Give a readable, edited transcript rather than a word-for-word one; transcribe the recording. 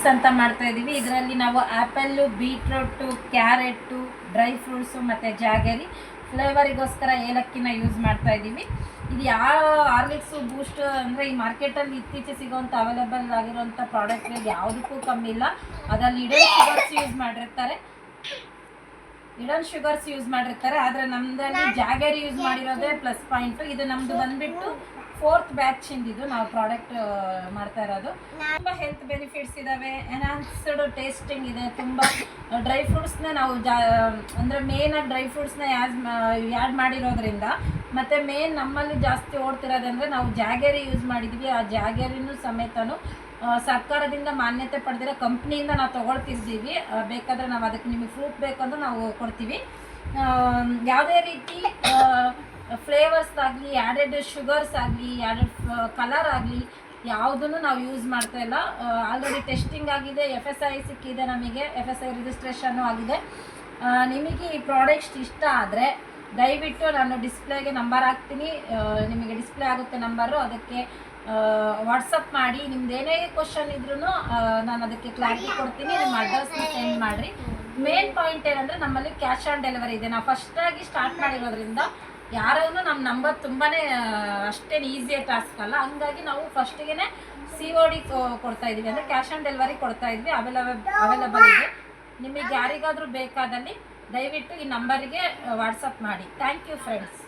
Mix ಅಂತ ಮಾಡ್ತಾ ಇದ್ದೀವಿ. ಇದರಲ್ಲಿ ನಾವು apple, beetroot, carrot, dry fruits ಮತ್ತು ಜಾಗರಿ, ಫ್ಲೇವರಿಗೋಸ್ಕರ ಏಲಕ್ಕಿನ ಯೂಸ್ ಮಾಡ್ತಾ ಇದ್ದೀವಿ. ಇದು ಯಾವ ಹಾರ್ಲಿಕ್ಸು, ಬೂಸ್ಟ್ ಅಂದರೆ ಈ ಮಾರ್ಕೆಟಲ್ಲಿ ಇತ್ತೀಚೆಗೆ ಸಿಗೋವಂಥ ಅವೈಲೇಬಲ್ ಆಗಿರೋಂಥ ಪ್ರಾಡಕ್ಟ್ಗಳಿಗೆ ಯಾವುದಕ್ಕೂ ಕಮ್ಮಿ ಇಲ್ಲ. ಅದರಲ್ಲಿ ಇಡನ್ ಶುಗರ್ಸ್ ಯೂಸ್ ಮಾಡಿರ್ತಾರೆ. ಆದರೆ ನಮ್ಮದ್ರಲ್ಲಿ ಜಾಗರಿ ಯೂಸ್ ಮಾಡಿರೋದೇ ಪ್ಲಸ್ ಪಾಯಿಂಟು. ಇದು ನಮ್ಮದು ಬಂದುಬಿಟ್ಟು 4th ಬ್ಯಾಚ್ ಇಂದಿದು ನಾವು ಪ್ರಾಡಕ್ಟ್ ಮಾಡ್ತಾ ಇರೋದು. ತುಂಬ ಹೆಲ್ತ್ ಬೆನಿಫಿಟ್ಸ್ ಇದ್ದಾವೆ, ಎನ್ಹಾನ್ಸ್ಡ್ ಟೇಸ್ಟಿಂಗ್ ಇದೆ. ತುಂಬ ಡ್ರೈ ಫ್ರೂಟ್ಸ್ನ ನಾವು ಅಂದರೆ ಮೇನಾಗಿ ಡ್ರೈ ಫ್ರೂಟ್ಸ್ನ ಆ್ಯಡ್ ಮಾಡಿರೋದ್ರಿಂದ, ಮತ್ತು ಮೇನ್ ನಮ್ಮಲ್ಲಿ ಜಾಸ್ತಿ ಓಡ್ತಿರೋದಂದರೆ ನಾವು ಜಾಗರಿ ಯೂಸ್ ಮಾಡಿದ್ವಿ. ಆ ಜಾಗರಿನೂ ಸಮೇತನು ಸರ್ಕಾರದಿಂದ ಮಾನ್ಯತೆ ಪಡೆದಿರೋ ಕಂಪ್ನಿಯಿಂದ ನಾವು ತೊಗೊಳ್ತಿದ್ದೀವಿ. ಬೇಕಾದರೆ ನಾವು ಅದಕ್ಕೆ ನಿಮಗೆ ಪ್ರೂಫ್ ಬೇಕಂದ್ರೆ ನಾವು ಕೊಡ್ತೀವಿ. ಯಾವುದೇ ರೀತಿ ಫ್ಲೇವರ್ಸ್ ಆಗಲಿ, ಆ್ಯಡೆಡ್ ಶುಗರ್ಸ್ ಆಗಲಿ, ಆ್ಯಡೆಡ್ ಕಲರ್ ಆಗಲಿ ಯಾವುದನ್ನು ನಾವು ಯೂಸ್ ಮಾಡ್ತಾ ಇಲ್ಲ. ಆಲ್ರೆಡಿ ಟೆಸ್ಟಿಂಗ್ ಆಗಿದೆ, FSI ಸಿಕ್ಕಿದೆ, ನಮಗೆ FSI ರಿಜಿಸ್ಟ್ರೇಷನ್ನು ಆಗಿದೆ. ನಿಮಗೆ ಈ ಪ್ರಾಡಕ್ಟ್ಸ್ ಇಷ್ಟ ಆದರೆ ದಯವಿಟ್ಟು ನಾನು ಡಿಸ್ಪ್ಲೇಗೆ ನಂಬರ್ ಹಾಕ್ತೀನಿ, ನಿಮಗೆ ಡಿಸ್ಪ್ಲೇ ಆಗುತ್ತೆ ನಂಬರು. ಅದಕ್ಕೆ ವಾಟ್ಸಪ್ ಮಾಡಿ, ನಿಮ್ದು ಏನೇ ಕ್ವಶನ್ ಇದ್ರೂ ನಾನು ಅದಕ್ಕೆ ಕ್ಲಾರಿಟಿ ಕೊಡ್ತೀನಿ. ನಿಮ್ಮ ಅಡ್ರೆಸ್ನ ಸೆಂಡ್ ಮಾಡಿರಿ. ಮೇನ್ ಪಾಯಿಂಟ್ ಏನಂದರೆ ನಮ್ಮಲ್ಲಿ ಕ್ಯಾಶ್ ಆನ್ ಡೆಲಿವರಿ ಇದೆ. ನಾವು ಫಸ್ಟಾಗಿ ಸ್ಟಾರ್ಟ್ ಮಾಡಿರೋದ್ರಿಂದ ಯಾರೂ ನಮ್ಮ ನಂಬರ್ ತುಂಬಾ ಅಷ್ಟೇನು ಈಸಿಯ ಟಾಸ್ಕ್ ಅಲ್ಲ. ಹಂಗಾಗಿ ನಾವು ಫಸ್ಟಿಗೆ COD ಕೊಡ್ತಾ ಇದ್ದೀವಿ, ಅಂದರೆ ಕ್ಯಾಶ್ ಆನ್ ಡೆಲಿವರಿ ಕೊಡ್ತಾ ಇದ್ವಿ. ಅವೈಲೇಬಲ್ ಇದೆ. ನಿಮಗೆ ಯಾರಿಗಾದರೂ ಬೇಕಾದಲ್ಲಿ ದಯವಿಟ್ಟು ಈ ನಂಬರಿಗೆ ವಾಟ್ಸಪ್ ಮಾಡಿ. Thank you friends.